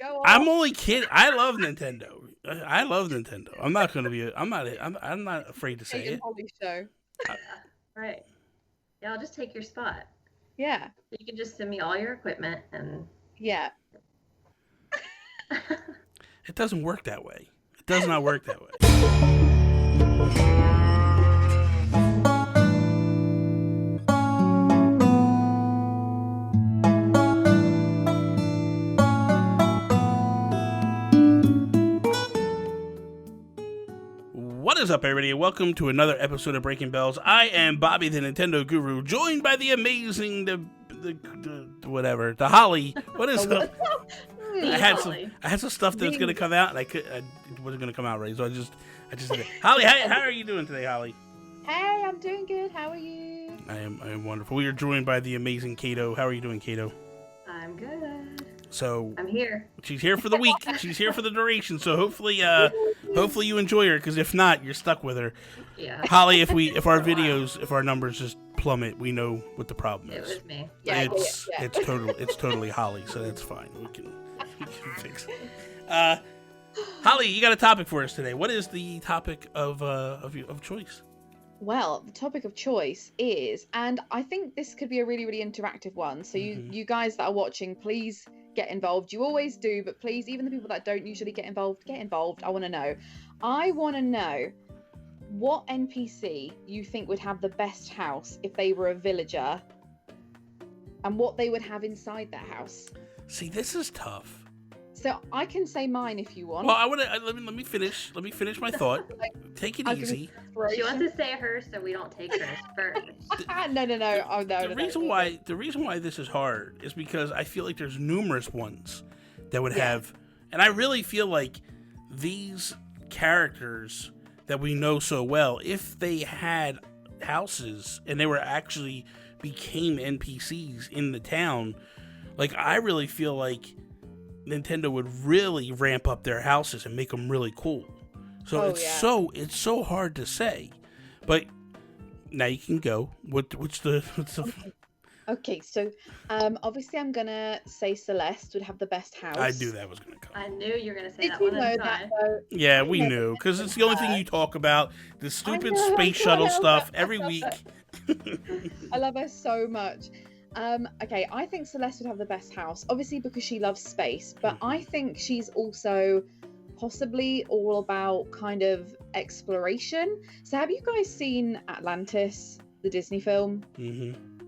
Go on. I'm only kidding. I love Nintendo. I love Nintendo. I'm not going to be. I'm not afraid to say Kate and it. Holly show. Right. Yeah, I'll just take your spot. Yeah. You can just send me all your equipment and. Yeah. It doesn't work that way. It does not work that way. What is up, everybody, and welcome to another episode of Breaking Bells. I am Bobby, the Nintendo Guru, joined by the amazing, the Holly. What is up? I had some stuff that was gonna come out, and it wasn't gonna come out right, so I just did it. Holly, how are you doing today, Holly? Hey, I'm doing good. How are you? I am wonderful. We are joined by the amazing Kato. How are you doing, Kato? I'm good. So I'm here. She's here for the week. She's here for the duration. So hopefully you enjoy her. Because if not, you're stuck with her. Yeah. Holly, if our numbers just plummet, we know what the problem is. It was me. Yeah, It's totally Holly. So that's fine. We can fix it. Holly, you got a topic for us today. What is the topic of choice? Well, the topic of choice is, and I think this could be a really, really interactive one. So you guys that are watching, please get involved. You always do, but please, even the people that don't usually get involved. I want to know. I want to know what NPC you think would have the best house if they were a villager, and what they would have inside their house. See, this is tough. So I can say mine if you want. Well, let me finish. Let me finish my thought. Take it easy. She wants to say hers, so we don't take hers first. No. Oh, no. The reason why this is hard is because I feel like there's numerous ones that would have, and I really feel like these characters that we know so well, if they had houses and they were actually became NPCs in the town, like I really feel like Nintendo would really ramp up their houses and make them really cool. So it's so hard to say, but now you can go. What's the Okay, so obviously I'm gonna say Celeste would have the best house. I knew that was gonna come. I knew you were gonna say Did that you one. know that though? Yeah, we knew, because it's the only thing you talk about. The stupid space shuttle stuff every week. I love her so much. Okay, I think Celeste would have the best house, obviously because she loves space, but I think she's also possibly all about kind of exploration. So have you guys seen Atlantis, the Disney film?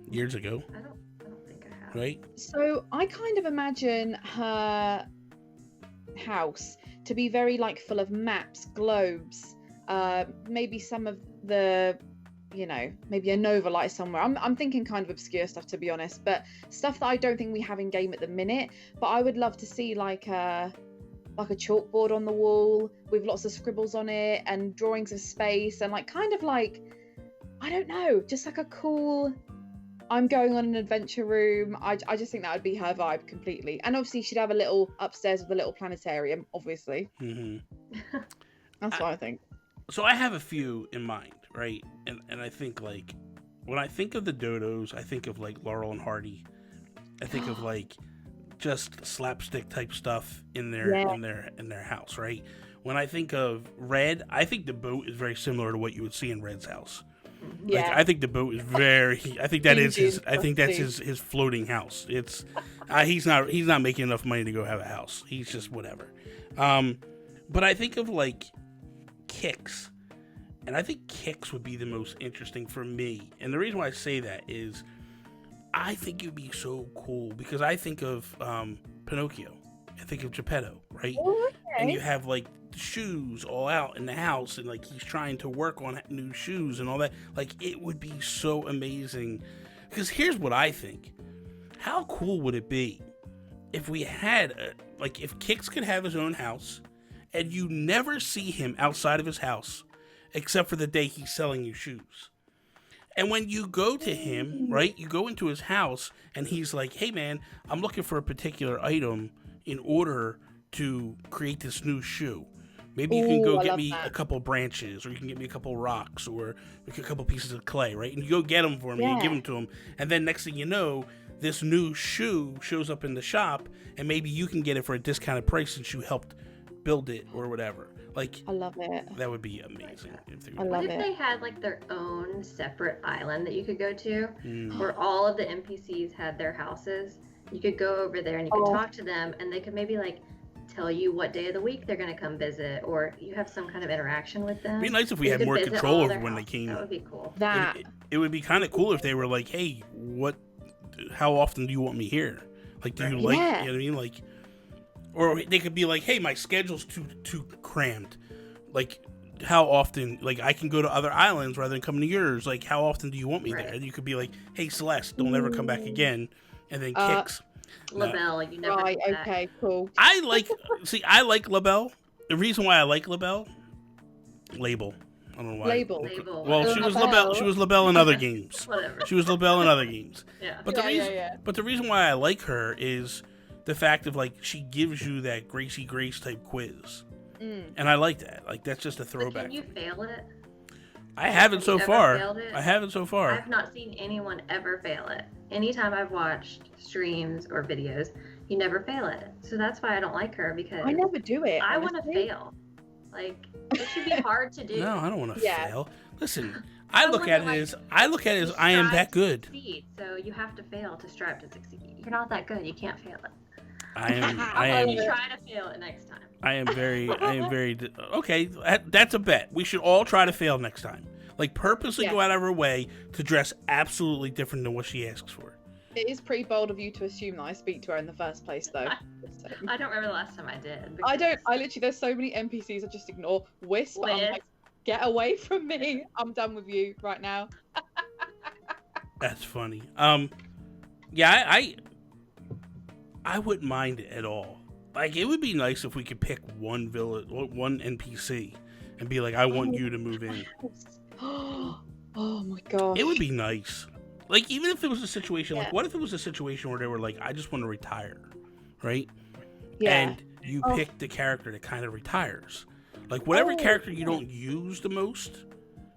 Years ago. I don't think I have. Right? So I kind of imagine her house to be very like full of maps, globes, maybe some of the, maybe a Nova light somewhere. I'm thinking kind of obscure stuff, to be honest, but stuff that I don't think we have in game at the minute. But I would love to see like a chalkboard on the wall with lots of scribbles on it and drawings of space and like kind of like, I don't know, just like a cool, I'm going on an adventure room. I just think that would be her vibe completely. And obviously she'd have a little upstairs with a little planetarium, obviously. That's what I think. So I have a few in mind, right? And I think like when I think of the Dodos, I think of like Laurel and Hardy. I think of like just slapstick type stuff in their house, right? When I think of Red, I think the boat is very similar to what you would see in Red's house. Yeah. Like, I think the boat is very. I think that is his. I think that's his floating house. It's he's not making enough money to go have a house. He's just whatever. But I think of like Kix, and I think Kix would be the most interesting for me. And the reason why I say that is, I think it'd be so cool because I think of Pinocchio. I think of Geppetto, right? Oh, okay. And you have like shoes all out in the house, and like he's trying to work on new shoes and all that. Like it would be so amazing. Because here's what I think: how cool would it be if we had if Kix could have his own house, and you never see him outside of his house, except for the day he's selling you shoes. And when you go to him, right, you go into his house, and he's like, "Hey man, I'm looking for a particular item in order to create this new shoe. Maybe you can go get me a couple branches, or you can get me a couple rocks, or a couple pieces of clay, right? And you go get them for me and give them to him. And then next thing you know, this new shoe shows up in the shop, and maybe you can get it for a discounted price since you helped build it or whatever. Like, I love it. that would be amazing. I love What if it. they had like their own separate island that you could go to, Mm. where all of the NPCs had their houses? You could go over there and you could Oh. talk to them, and they could maybe like tell you what day of the week they're gonna come visit, or you have some kind of interaction with them. It'd be nice if we You had could more visit control all over their when they houses. came. That would be cool. That. It would be kind of cool if they were like, hey, how often do you want me here? Like, do you like, Yeah. you know what I mean? Like, or they could be like, hey, my schedule's too crammed. Like, how often, like, I can go to other islands rather than coming to yours. Like, how often do you want me Right. there? And you could be like, hey, Celeste, don't ever come back again. And then kicks. No. LaBelle, you never Right, did that. okay, cool. I like LaBelle. The reason why I like LaBelle, Label. I don't know why. Label. Label. Well, she was LaBelle. LaBelle. She was LaBelle in other games. Whatever. She was LaBelle in other games. Yeah. But the reason why I like her is the fact of, like, she gives you that Gracie Grace type quiz, and I like that. Like, that's just a But throwback. can you fail it? I haven't Have so you ever far. failed it? I haven't so far. I've not seen anyone ever fail it. Anytime I've watched streams or videos, you never fail it. So that's why I don't like her, because I never do it. I want to honestly. fail. Like, it should be hard to do. No, I don't want to Yeah. fail. Listen, I look at it Someone as I am strive that to good. Succeed, so you have to fail to strive to succeed. You're not that good. You can't fail it. I am. You try to fail it next time. I am very. Okay, that's a bet. We should all try to fail next time. Like, purposely go out of her way to dress absolutely different than what she asks for. It is pretty bold of you to assume that I speak to her in the first place, though. I don't remember the last time I did. I don't. I literally, there's so many NPCs I just ignore. Wisp. I'm Wisp. like, get away from me. I'm done with you right now. That's funny. Yeah, I wouldn't mind it at all. Like, it would be nice if we could pick one NPC and be like, I want you to move in. Oh my god. It would be nice. Like, even if it was a situation, like, what if it was a situation where they were like, I just want to retire, right? Yeah. And you pick the character that kind of retires. Like, whatever character you don't use the most,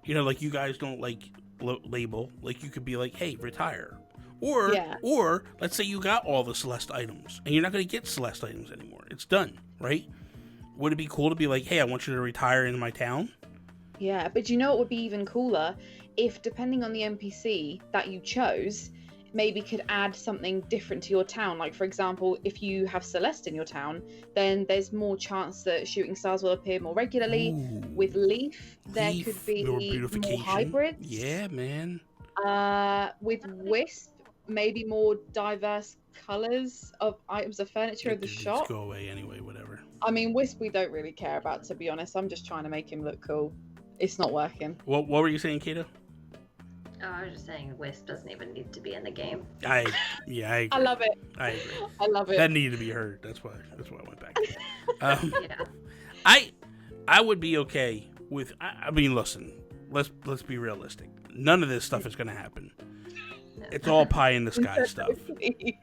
you know, like, you guys don't, like, label, like, you could be like, hey, retire. Or let's say you got all the Celeste items, and you're not going to get Celeste items anymore. It's done, right? Would it be cool to be like, hey, I want you to retire in my town? Yeah, but you know what would be even cooler? If, depending on the NPC that you chose, maybe could add something different to your town. Like, for example, if you have Celeste in your town, then there's more chance that shooting stars will appear more regularly. Ooh. With Leaf, there could be more more beautification. hybrids. Yeah, man. With Wisp, maybe more diverse colors of items of furniture in the Just shop. go away anyway, whatever. I mean, Wisp we don't really care about, to be honest. I'm just trying to make him look cool. It's not working. What were you saying, Kato? Oh, I was just saying, Wisp doesn't even need to be in the game. I agree. I love it. I agree. I love it. That needed to be heard. That's why I went back. Yeah. I would be okay with. I mean, listen. Let's be realistic. None of this stuff is going to happen. It's all pie in the sky stuff. Please.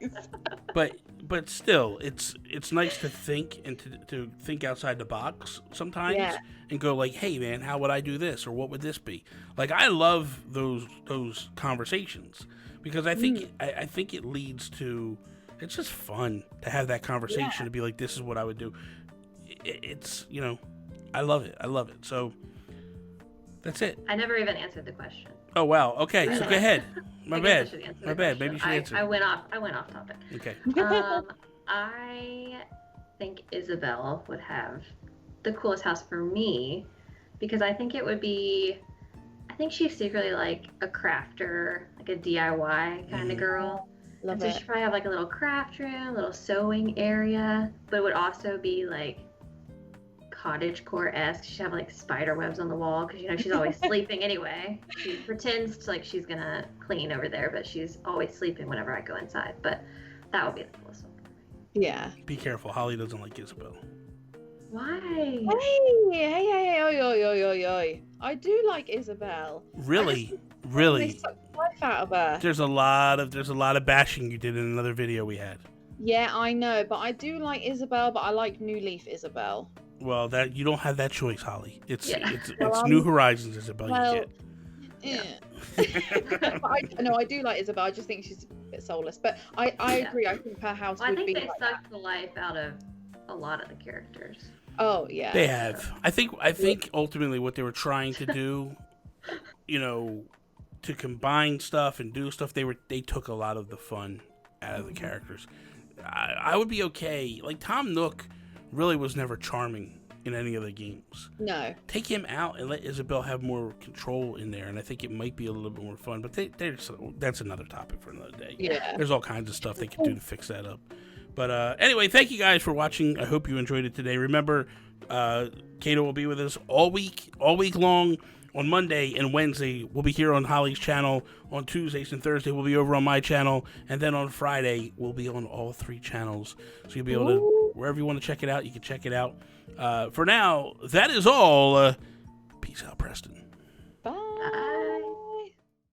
But still, it's nice to think and to think outside the box sometimes and go like, hey man, how would I do this, or what would this be? Like, I love those conversations because I think I think it leads to, it's just fun to have that conversation to be like, this is what I would do. It's, you know, I love it. So that's it. I never even answered the question. Oh wow. Okay, so go ahead. My I guess I bad. should answer My the bad. question. Maybe you should answer. I went off topic. Okay. I think Isabelle would have the coolest house for me, because I think it would be, I think she's secretly like a crafter, like a DIY kind of girl. Love So it. she'd probably have like a little craft room, a little sewing area, but it would also be like cottagecore-esque. She'd have like spider webs on the wall, because, you know, she's always sleeping anyway. She pretends to, like, she's gonna clean over there, but she's always sleeping whenever I go inside. But that would be the coolest one. Yeah. Be careful. Holly doesn't like Isabel. Why? Hey, oi. I do like Isabel. Really? They Really? suck the life out of her. There's a lot of bashing you did in another video we had. Yeah, I know, but I do like Isabel, but I like New Leaf Isabel. Well, that you don't have that choice, Holly. It's Well, New Horizons Isabel you Well, get. I do like Isabel. I just think she's a bit soulless. But I agree. I think her house Well, I would think be they like sucked the life out of a lot of the characters. Oh yeah, They have. I think ultimately what they were trying to do, to combine stuff and do stuff, they took a lot of the fun out of the characters. I would be okay. Like Tom Nook really was never charming in any of the games. No. Take him out and let Isabel have more control in there, and I think it might be a little bit more fun. But that's another topic for another day. Yeah. There's all kinds of stuff they could do to fix that up. But anyway, thank you guys for watching. I hope you enjoyed it today. Remember, Kato will be with us all week long. On Monday and Wednesday, we'll be here on Holly's channel. On Tuesdays and Thursday, we'll be over on my channel. And then on Friday, we'll be on all 3 channels. So you'll be able to, wherever you want to check it out, you can check it out. For now, that is all. Peace out, Preston.